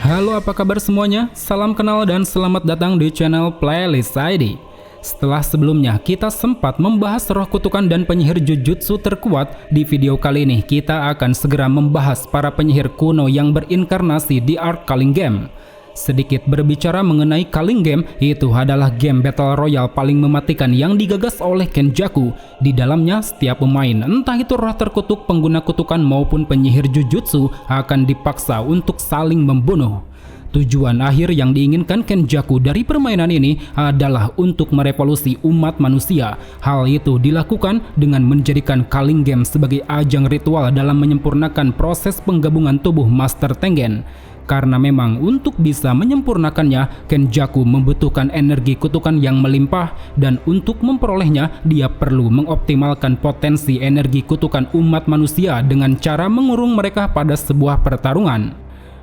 Halo, apa kabar semuanya? Salam kenal dan selamat datang di channel Playlist ID. Setelah sebelumnya kita sempat membahas roh kutukan dan penyihir Jujutsu terkuat, di video kali ini kita akan segera membahas para penyihir kuno yang berinkarnasi di Arc Calling Game. Sedikit berbicara mengenai Calling Game, itu adalah game Battle Royale paling mematikan yang digagas oleh Kenjaku. Di dalamnya setiap pemain, entah itu roh terkutuk, pengguna kutukan maupun penyihir Jujutsu, akan dipaksa untuk saling membunuh. Tujuan akhir yang diinginkan Kenjaku dari permainan ini adalah untuk merevolusi umat manusia. Hal itu dilakukan dengan menjadikan Calling Game sebagai ajang ritual dalam menyempurnakan proses penggabungan tubuh Master Tengen. Karena memang untuk bisa menyempurnakannya, Kenjaku membutuhkan energi kutukan yang melimpah, dan untuk memperolehnya dia perlu mengoptimalkan potensi energi kutukan umat manusia dengan cara mengurung mereka pada sebuah pertarungan.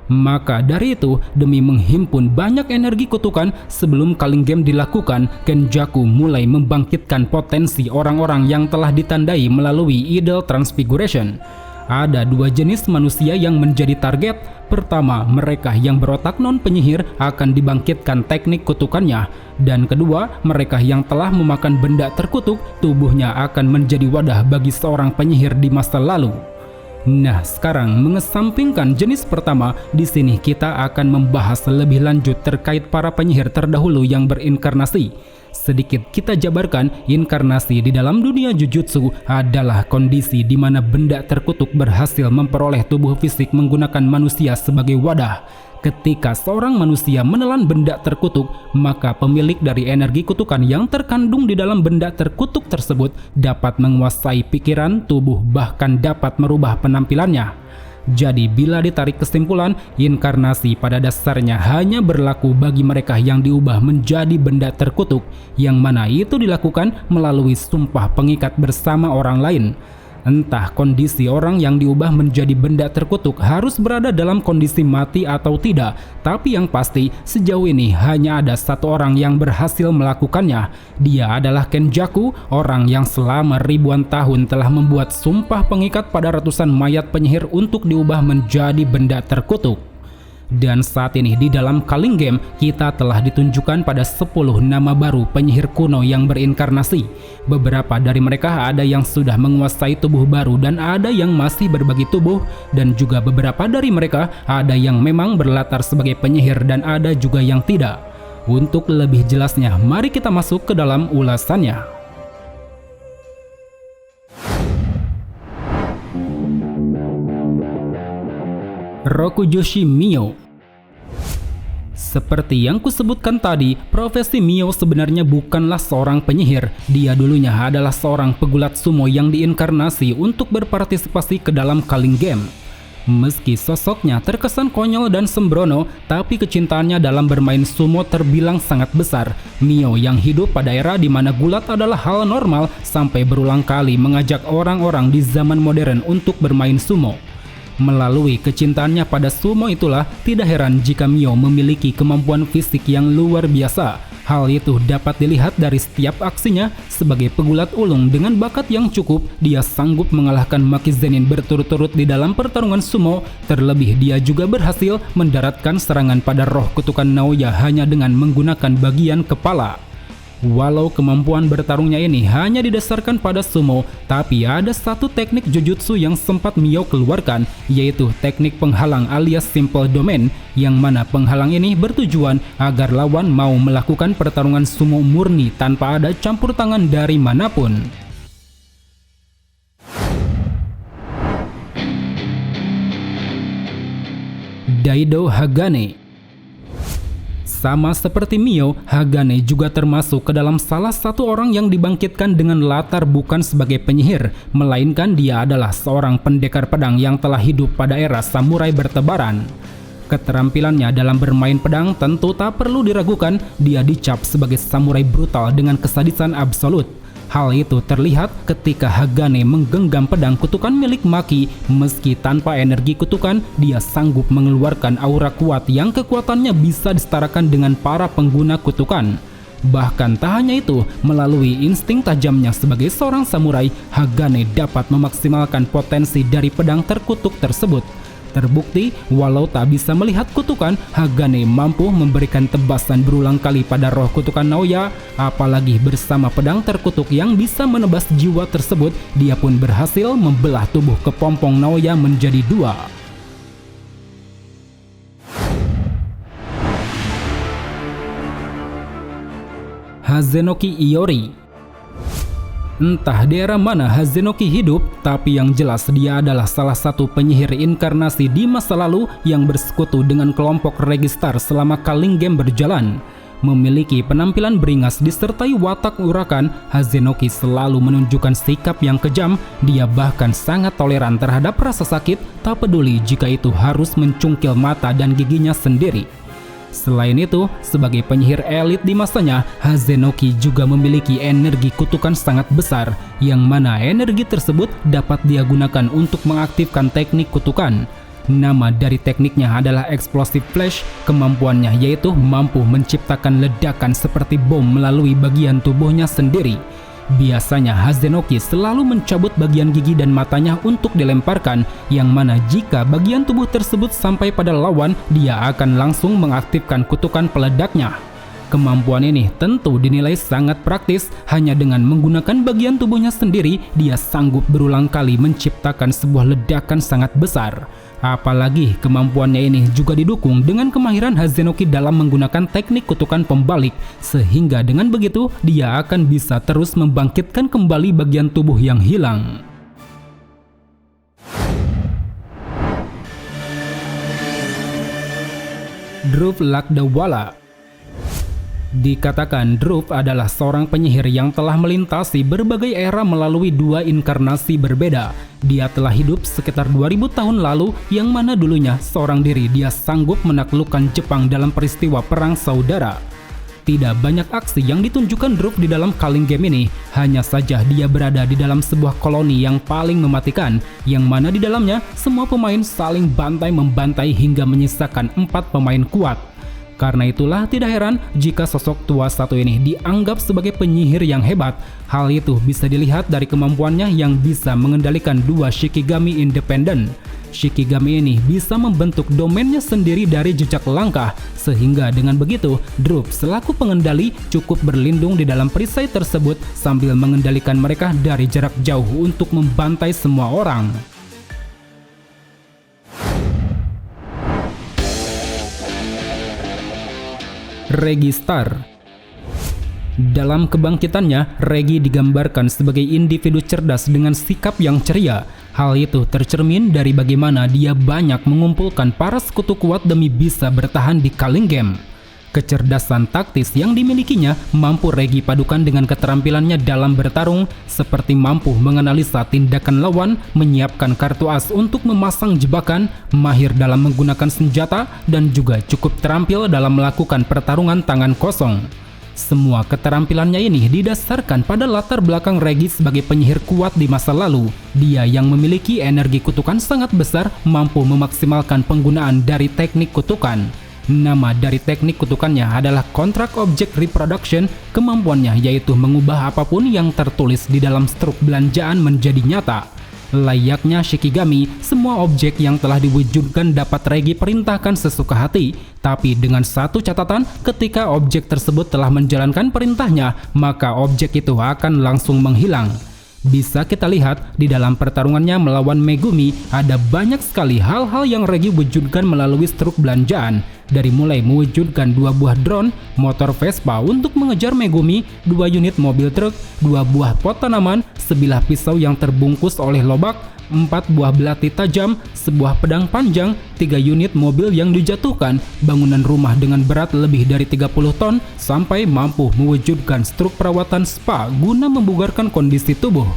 Maka dari itu, demi menghimpun banyak energi kutukan sebelum Calling Game dilakukan, Kenjaku mulai membangkitkan potensi orang-orang yang telah ditandai melalui Idle Transfiguration. Ada dua jenis manusia yang menjadi target. Pertama, mereka yang berotak non-penyihir akan dibangkitkan teknik kutukannya. Dan kedua, mereka yang telah memakan benda terkutuk, tubuhnya akan menjadi wadah bagi seorang penyihir di masa lalu. Nah, sekarang mengesampingkan jenis pertama, di sini kita akan membahas lebih lanjut terkait para penyihir terdahulu yang berinkarnasi. Sedikit kita jabarkan, inkarnasi di dalam dunia Jujutsu adalah kondisi di mana benda terkutuk berhasil memperoleh tubuh fisik menggunakan manusia sebagai wadah. Ketika seorang manusia menelan benda terkutuk, maka pemilik dari energi kutukan yang terkandung di dalam benda terkutuk tersebut dapat menguasai pikiran, tubuh, bahkan dapat merubah penampilannya. Jadi bila ditarik kesimpulan, inkarnasi pada dasarnya hanya berlaku bagi mereka yang diubah menjadi benda terkutuk, yang mana itu dilakukan melalui sumpah pengikat bersama orang lain. Entah kondisi orang yang diubah menjadi benda terkutuk harus berada dalam kondisi mati atau tidak, tapi yang pasti sejauh ini hanya ada satu orang yang berhasil melakukannya. Dia adalah Kenjaku, orang yang selama ribuan tahun telah membuat sumpah pengikat pada ratusan mayat penyihir untuk diubah menjadi benda terkutuk. Dan saat ini di dalam Calling Game kita telah ditunjukkan pada 10 nama baru penyihir kuno yang berinkarnasi. Beberapa dari mereka ada yang sudah menguasai tubuh baru dan ada yang masih berbagi tubuh, dan juga beberapa dari mereka ada yang memang berlatar sebagai penyihir dan ada juga yang tidak. Untuk lebih jelasnya, mari kita masuk ke dalam ulasannya. Rokujoshi Mio. Seperti yang kusebutkan tadi, profesi Mio sebenarnya bukanlah seorang penyihir. Dia dulunya adalah seorang pegulat sumo yang diinkarnasi untuk berpartisipasi ke dalam Calling Game. Meski sosoknya terkesan konyol dan sembrono, tapi kecintaannya dalam bermain sumo terbilang sangat besar. Mio yang hidup pada era di mana gulat adalah hal normal sampai berulang kali mengajak orang-orang di zaman modern untuk bermain sumo. Melalui kecintaannya pada sumo itulah tidak heran jika Mio memiliki kemampuan fisik yang luar biasa. Hal itu dapat dilihat dari setiap aksinya. Sebagai pegulat ulung dengan bakat yang cukup, dia sanggup mengalahkan Maki Zenin berturut-turut di dalam pertarungan sumo. Terlebih dia juga berhasil mendaratkan serangan pada roh kutukan Naoya hanya dengan menggunakan bagian kepala. Walau kemampuan bertarungnya ini hanya didasarkan pada sumo, tapi ada satu teknik Jujutsu yang sempat Mio keluarkan, yaitu teknik penghalang alias Simple Domain, yang mana penghalang ini bertujuan agar lawan mau melakukan pertarungan sumo murni tanpa ada campur tangan dari manapun. Daido Hagane. Sama seperti Mio, Hagane juga termasuk ke dalam salah satu orang yang dibangkitkan dengan latar bukan sebagai penyihir, melainkan dia adalah seorang pendekar pedang yang telah hidup pada era samurai bertebaran. Keterampilannya dalam bermain pedang tentu tak perlu diragukan, dia dicap sebagai samurai brutal dengan kesadisan absolut. Hal itu terlihat ketika Hagane menggenggam pedang kutukan milik Maki. Meski tanpa energi kutukan, dia sanggup mengeluarkan aura kuat yang kekuatannya bisa disetarakan dengan para pengguna kutukan. Bahkan tak hanya itu, melalui insting tajamnya sebagai seorang samurai, Hagane dapat memaksimalkan potensi dari pedang terkutuk tersebut. Terbukti, walau tak bisa melihat kutukan, Hagane mampu memberikan tebasan berulang kali pada roh kutukan Naoya, apalagi bersama pedang terkutuk yang bisa menebas jiwa tersebut, dia pun berhasil membelah tubuh kepompong Naoya menjadi dua. Hazenoki Iori. Entah di era mana Hazenoki hidup, tapi yang jelas dia adalah salah satu penyihir inkarnasi di masa lalu yang bersekutu dengan kelompok Registar selama Culling Game berjalan. Memiliki penampilan beringas disertai watak urakan, Hazenoki selalu menunjukkan sikap yang kejam. Dia bahkan sangat toleran terhadap rasa sakit, tak peduli jika itu harus mencungkil mata dan giginya sendiri. Selain itu, sebagai penyihir elit di masanya, Hazenoki juga memiliki energi kutukan sangat besar, yang mana energi tersebut dapat dia gunakan untuk mengaktifkan teknik kutukan. Nama dari tekniknya adalah Explosive Flash. Kemampuannya yaitu mampu menciptakan ledakan seperti bom melalui bagian tubuhnya sendiri. Biasanya Hazenoki selalu mencabut bagian gigi dan matanya untuk dilemparkan, yang mana jika bagian tubuh tersebut sampai pada lawan, dia akan langsung mengaktifkan kutukan peledaknya. Kemampuan ini tentu dinilai sangat praktis. Hanya dengan menggunakan bagian tubuhnya sendiri, dia sanggup berulang kali menciptakan sebuah ledakan sangat besar. Apalagi kemampuannya ini juga didukung dengan kemahiran Hazenoki dalam menggunakan teknik kutukan pembalik, sehingga dengan begitu dia akan bisa terus membangkitkan kembali bagian tubuh yang hilang. Druv Lakdawala. Dikatakan Druv adalah seorang penyihir yang telah melintasi berbagai era melalui dua inkarnasi berbeda. Dia telah hidup sekitar 2000 tahun lalu, yang mana dulunya seorang diri dia sanggup menaklukkan Jepang dalam peristiwa perang saudara. Tidak banyak aksi yang ditunjukkan Druv di dalam Culling Game ini, hanya saja dia berada di dalam sebuah koloni yang paling mematikan, yang mana di dalamnya semua pemain saling bantai-membantai hingga menyisakan 4 pemain kuat. Karena itulah tidak heran jika sosok tua satu ini dianggap sebagai penyihir yang hebat. Hal itu bisa dilihat dari kemampuannya yang bisa mengendalikan dua Shikigami independen. Shikigami ini bisa membentuk domainnya sendiri dari jejak langkah, sehingga dengan begitu Druv selaku pengendali cukup berlindung di dalam perisai tersebut sambil mengendalikan mereka dari jarak jauh untuk membantai semua orang. Registar. Dalam kebangkitannya, Regi digambarkan sebagai individu cerdas dengan sikap yang ceria. Hal itu tercermin dari bagaimana dia banyak mengumpulkan para sekutu kuat demi bisa bertahan di Culling Game. Kecerdasan taktis yang dimilikinya mampu Regi padukan dengan keterampilannya dalam bertarung, seperti mampu menganalisa tindakan lawan, menyiapkan kartu as untuk memasang jebakan, mahir dalam menggunakan senjata, dan juga cukup terampil dalam melakukan pertarungan tangan kosong. Semua keterampilannya ini didasarkan pada latar belakang Regi sebagai penyihir kuat di masa lalu. Dia yang memiliki energi kutukan sangat besar mampu memaksimalkan penggunaan dari teknik kutukan. Nama dari teknik kutukannya adalah Contract Object Reproduction. Kemampuannya yaitu mengubah apapun yang tertulis di dalam struk belanjaan menjadi nyata. Layaknya Shikigami, semua objek yang telah diwujudkan dapat Regi perintahkan sesuka hati. Tapi dengan satu catatan, ketika objek tersebut telah menjalankan perintahnya, maka objek itu akan langsung menghilang. Bisa kita lihat di dalam pertarungannya melawan Megumi, ada banyak sekali hal-hal yang Regi wujudkan melalui struk belanjaan. Dari mulai mewujudkan 2 buah drone, motor Vespa untuk mengejar Megumi, 2 unit mobil truk, 2 buah pot tanaman, sebilah pisau yang terbungkus oleh lobak, 4 buah belati tajam, sebuah pedang panjang, 3 unit mobil yang dijatuhkan, bangunan rumah dengan berat lebih dari 30 ton, sampai mampu mewujudkan struk perawatan spa guna membugarkan kondisi tubuh.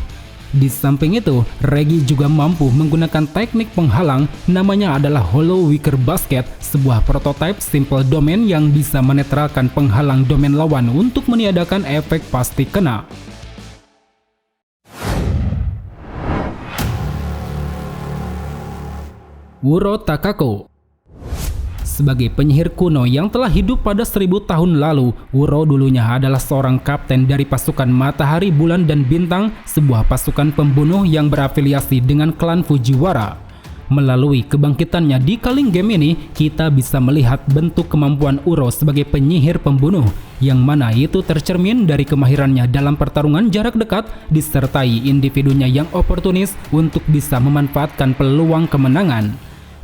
Di samping itu, Regi juga mampu menggunakan teknik penghalang, namanya adalah Hollow Wicker Basket, sebuah prototipe simple domain yang bisa menetralkan penghalang domain lawan untuk meniadakan efek pasti kena. Uro Takako. Sebagai penyihir kuno yang telah hidup pada 1000 tahun lalu, Uro dulunya adalah seorang kapten dari pasukan Matahari, Bulan, dan Bintang, sebuah pasukan pembunuh yang berafiliasi dengan klan Fujiwara. Melalui kebangkitannya di Culling Game ini, kita bisa melihat bentuk kemampuan Uro sebagai penyihir pembunuh, yang mana itu tercermin dari kemahirannya dalam pertarungan jarak dekat disertai individunya yang oportunis untuk bisa memanfaatkan peluang kemenangan.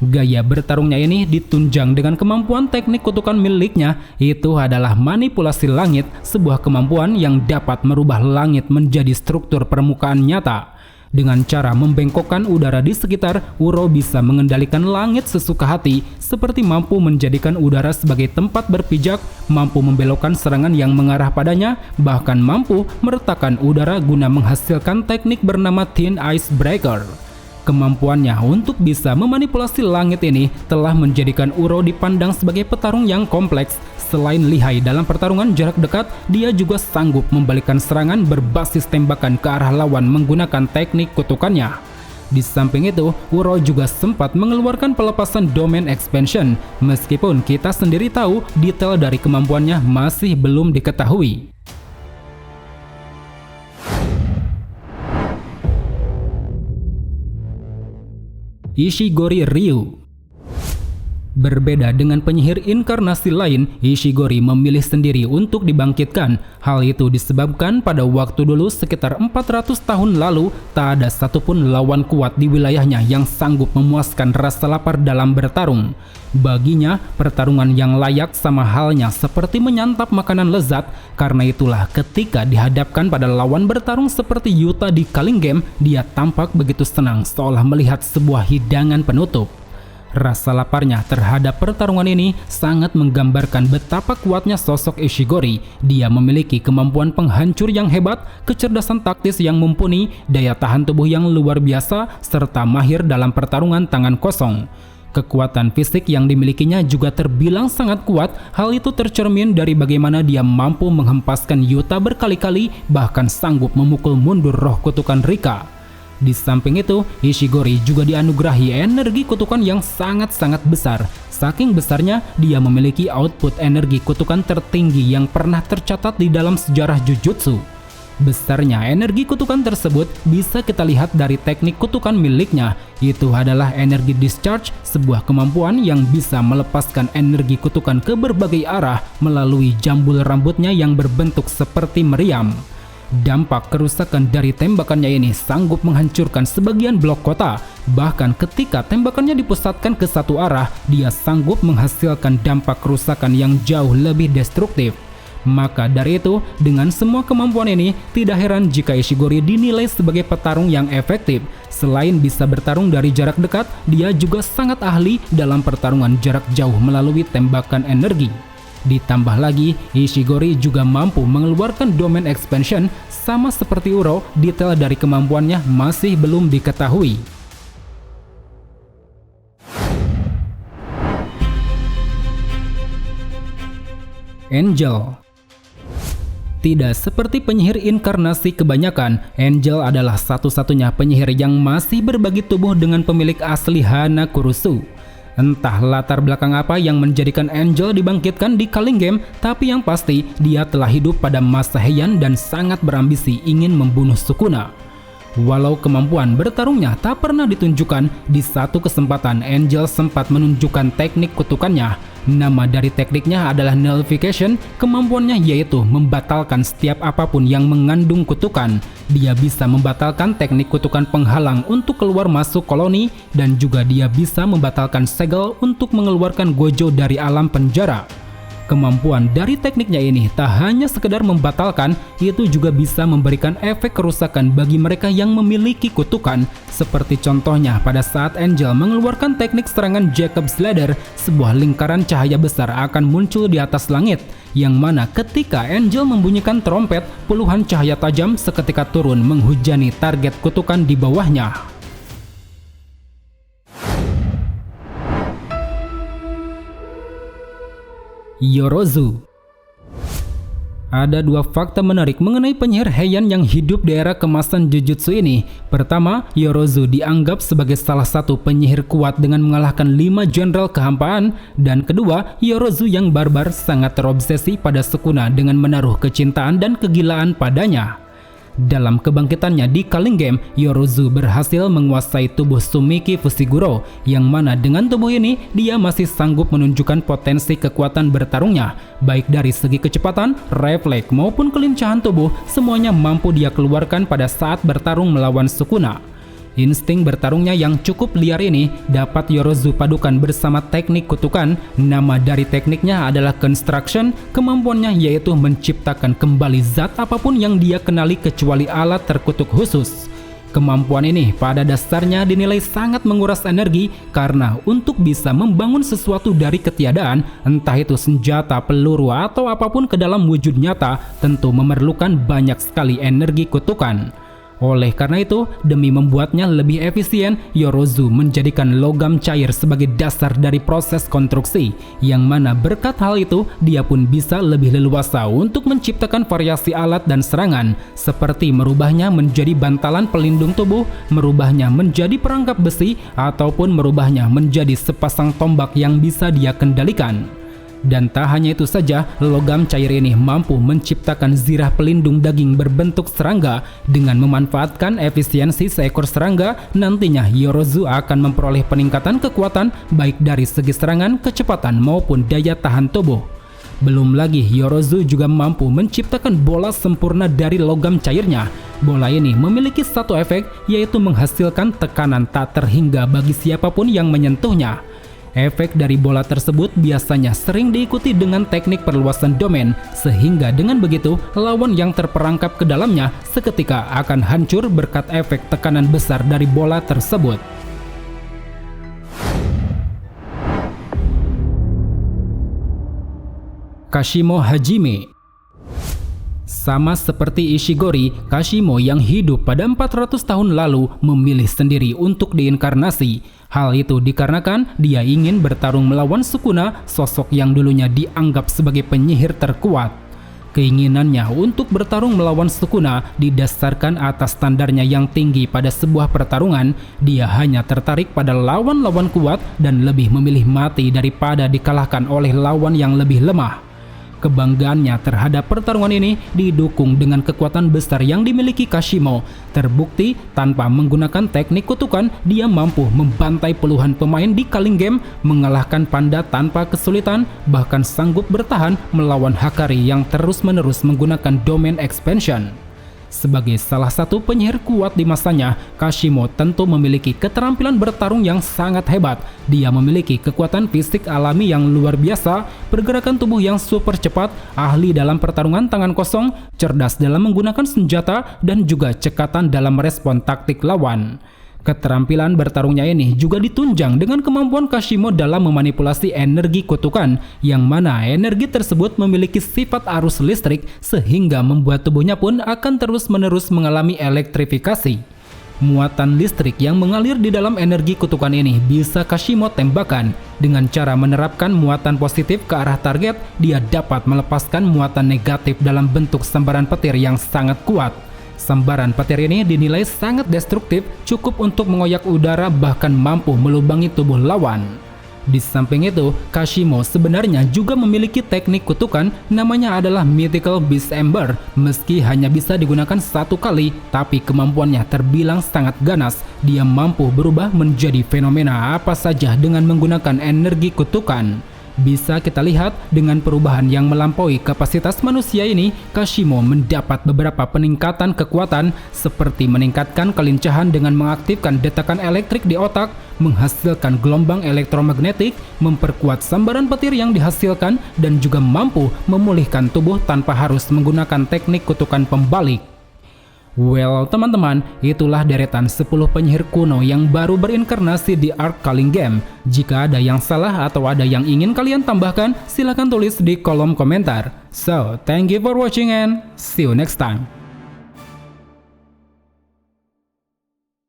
Gaya bertarungnya ini ditunjang dengan kemampuan teknik kutukan miliknya, itu adalah manipulasi langit, sebuah kemampuan yang dapat merubah langit menjadi struktur permukaan nyata. Dengan cara membengkokkan udara di sekitar, Uro bisa mengendalikan langit sesuka hati, seperti mampu menjadikan udara sebagai tempat berpijak, mampu membelokkan serangan yang mengarah padanya, bahkan mampu meretakkan udara guna menghasilkan teknik bernama Thin Ice Breaker. Kemampuannya untuk bisa memanipulasi langit ini telah menjadikan Uro dipandang sebagai petarung yang kompleks. Selain lihai dalam pertarungan jarak dekat, dia juga sanggup membalikkan serangan berbasis tembakan ke arah lawan menggunakan teknik kutukannya. Di samping itu, Uro juga sempat mengeluarkan pelepasan Domain Expansion, meskipun kita sendiri tahu detail dari kemampuannya masih belum diketahui. Ishigori Ryu. Berbeda dengan penyihir inkarnasi lain, Ishigori memilih sendiri untuk dibangkitkan. Hal itu disebabkan pada waktu dulu sekitar 400 tahun lalu, tak ada satupun lawan kuat di wilayahnya yang sanggup memuaskan rasa lapar dalam bertarung. Baginya, pertarungan yang layak sama halnya seperti menyantap makanan lezat. Karena itulah ketika dihadapkan pada lawan bertarung seperti Yuta di Culling Game, dia tampak begitu senang seolah melihat sebuah hidangan penutup. Rasa laparnya terhadap pertarungan ini sangat menggambarkan betapa kuatnya sosok Ishigori. Dia memiliki kemampuan penghancur yang hebat, kecerdasan taktis yang mumpuni, daya tahan tubuh yang luar biasa, serta mahir dalam pertarungan tangan kosong. Kekuatan fisik yang dimilikinya juga terbilang sangat kuat. Hal itu tercermin dari bagaimana dia mampu menghempaskan Yuta berkali-kali, bahkan sanggup memukul mundur roh kutukan Rika. Di samping itu, Ishigori juga dianugerahi energi kutukan yang sangat-sangat besar. Saking besarnya, dia memiliki output energi kutukan tertinggi yang pernah tercatat di dalam sejarah Jujutsu. Besarnya energi kutukan tersebut bisa kita lihat dari teknik kutukan miliknya. Itu adalah energi discharge, sebuah kemampuan yang bisa melepaskan energi kutukan ke berbagai arah melalui jambul rambutnya yang berbentuk seperti meriam. Dampak kerusakan dari tembakannya ini sanggup menghancurkan sebagian blok kota. Bahkan ketika tembakannya dipusatkan ke satu arah, dia sanggup menghasilkan dampak kerusakan yang jauh lebih destruktif. Maka dari itu, dengan semua kemampuan ini, tidak heran jika Ishigori dinilai sebagai petarung yang efektif. Selain bisa bertarung dari jarak dekat, dia juga sangat ahli dalam pertarungan jarak jauh melalui tembakan energi. Ditambah lagi, Ishigori juga mampu mengeluarkan Domain Expansion. Sama seperti Uro, detail dari kemampuannya masih belum diketahui. Angel. Tidak seperti penyihir inkarnasi kebanyakan, Angel adalah satu-satunya penyihir yang masih berbagi tubuh dengan pemilik asli Hana Kurusu. Entah latar belakang apa yang menjadikan Angel dibangkitkan di Culling Game, tapi yang pasti dia telah hidup pada masa Heian dan sangat berambisi ingin membunuh Sukuna. Walau kemampuan bertarungnya tak pernah ditunjukkan, di satu kesempatan Angel sempat menunjukkan teknik kutukannya. Nama dari tekniknya adalah Nullification. Kemampuannya yaitu membatalkan setiap apapun yang mengandung kutukan. Dia bisa membatalkan teknik kutukan penghalang untuk keluar masuk koloni, dan juga dia bisa membatalkan segel untuk mengeluarkan Gojo dari alam penjara. Kemampuan dari tekniknya ini tak hanya sekedar membatalkan, itu juga bisa memberikan efek kerusakan bagi mereka yang memiliki kutukan. Seperti contohnya pada saat Angel mengeluarkan teknik serangan Jacob's Ladder, sebuah lingkaran cahaya besar akan muncul di atas langit, yang mana ketika Angel membunyikan trompet, puluhan cahaya tajam seketika turun menghujani target kutukan di bawahnya. Yorozu. Ada dua fakta menarik mengenai penyihir Heian yang hidup di era kemasan Jujutsu ini. Pertama, Yorozu dianggap sebagai salah satu penyihir kuat dengan mengalahkan 5 jenderal kehampaan. Dan kedua, Yorozu yang barbar sangat terobsesi pada Sukuna dengan menaruh kecintaan dan kegilaan padanya. Dalam kebangkitannya di Culling Game, Yorozu berhasil menguasai tubuh Sumiki Fushiguro, yang mana dengan tubuh ini dia masih sanggup menunjukkan potensi kekuatan bertarungnya, baik dari segi kecepatan, refleks maupun kelincahan tubuh, semuanya mampu dia keluarkan pada saat bertarung melawan Sukuna. Insting bertarungnya yang cukup liar ini dapat Yorozu padukan bersama teknik kutukan. Nama dari tekniknya adalah Construction. Kemampuannya yaitu menciptakan kembali zat apapun yang dia kenali kecuali alat terkutuk khusus. Kemampuan ini pada dasarnya dinilai sangat menguras energi karena untuk bisa membangun sesuatu dari ketiadaan, entah itu senjata, peluru, atau apapun ke dalam wujud nyata, tentu memerlukan banyak sekali energi kutukan. Oleh karena itu, demi membuatnya lebih efisien, Yorozu menjadikan logam cair sebagai dasar dari proses konstruksi, yang mana berkat hal itu, dia pun bisa lebih leluasa untuk menciptakan variasi alat dan serangan, seperti merubahnya menjadi bantalan pelindung tubuh, merubahnya menjadi perangkap besi, ataupun merubahnya menjadi sepasang tombak yang bisa dia kendalikan. Dan tak hanya itu saja, logam cair ini mampu menciptakan zirah pelindung daging berbentuk serangga. Dengan memanfaatkan efisiensi seekor serangga, nantinya Yorozu akan memperoleh peningkatan kekuatan baik dari segi serangan, kecepatan maupun daya tahan tubuh. Belum lagi, Yorozu juga mampu menciptakan bola sempurna dari logam cairnya. Bola ini memiliki satu efek, yaitu menghasilkan tekanan tak terhingga bagi siapapun yang menyentuhnya. Efek dari bola tersebut biasanya sering diikuti dengan teknik perluasan domain, sehingga dengan begitu lawan yang terperangkap ke dalamnya seketika akan hancur berkat efek tekanan besar dari bola tersebut. Kashimo Hajime. Sama seperti Ishigori, Kashimo yang hidup pada 400 tahun lalu memilih sendiri untuk diinkarnasi. Hal itu dikarenakan dia ingin bertarung melawan Sukuna, sosok yang dulunya dianggap sebagai penyihir terkuat. Keinginannya untuk bertarung melawan Sukuna didasarkan atas standarnya yang tinggi pada sebuah pertarungan. Dia hanya tertarik pada lawan-lawan kuat dan lebih memilih mati daripada dikalahkan oleh lawan yang lebih lemah. Kebanggaannya terhadap pertarungan ini didukung dengan kekuatan besar yang dimiliki Kashimo. Terbukti tanpa menggunakan teknik kutukan, dia mampu membantai puluhan pemain di Culling Game, mengalahkan Panda tanpa kesulitan, bahkan sanggup bertahan melawan Hakari yang terus-menerus menggunakan domain expansion. Sebagai salah satu penyihir kuat di masanya, Kashimo tentu memiliki keterampilan bertarung yang sangat hebat. Dia memiliki kekuatan fisik alami yang luar biasa, pergerakan tubuh yang super cepat, ahli dalam pertarungan tangan kosong, cerdas dalam menggunakan senjata, dan juga cekatan dalam merespon taktik lawan. Keterampilan bertarungnya ini juga ditunjang dengan kemampuan Kashimo dalam memanipulasi energi kutukan, yang mana energi tersebut memiliki sifat arus listrik sehingga membuat tubuhnya pun akan terus-menerus mengalami elektrifikasi. Muatan listrik yang mengalir di dalam energi kutukan ini bisa Kashimo tembakan. Dengan cara menerapkan muatan positif ke arah target, dia dapat melepaskan muatan negatif dalam bentuk sambaran petir yang sangat kuat. Sambaran petir ini dinilai sangat destruktif, cukup untuk mengoyak udara bahkan mampu melubangi tubuh lawan. Di samping itu, Kashimo sebenarnya juga memiliki teknik kutukan, namanya adalah Mythical Beast Ember. Meski hanya bisa digunakan satu kali, tapi kemampuannya terbilang sangat ganas. Dia mampu berubah menjadi fenomena apa saja dengan menggunakan energi kutukan. Bisa kita lihat dengan perubahan yang melampaui kapasitas manusia ini, Kashimo mendapat beberapa peningkatan kekuatan seperti meningkatkan kelincahan dengan mengaktifkan detakan elektrik di otak, menghasilkan gelombang elektromagnetik, memperkuat sambaran petir yang dihasilkan, dan juga mampu memulihkan tubuh tanpa harus menggunakan teknik kutukan pembalik. Well teman-teman, itulah deretan 10 penyihir kuno yang baru berinkarnasi di Arc Culling Game. Jika ada yang salah atau ada yang ingin kalian tambahkan, silahkan tulis di kolom komentar. So, thank you for watching and see you next time.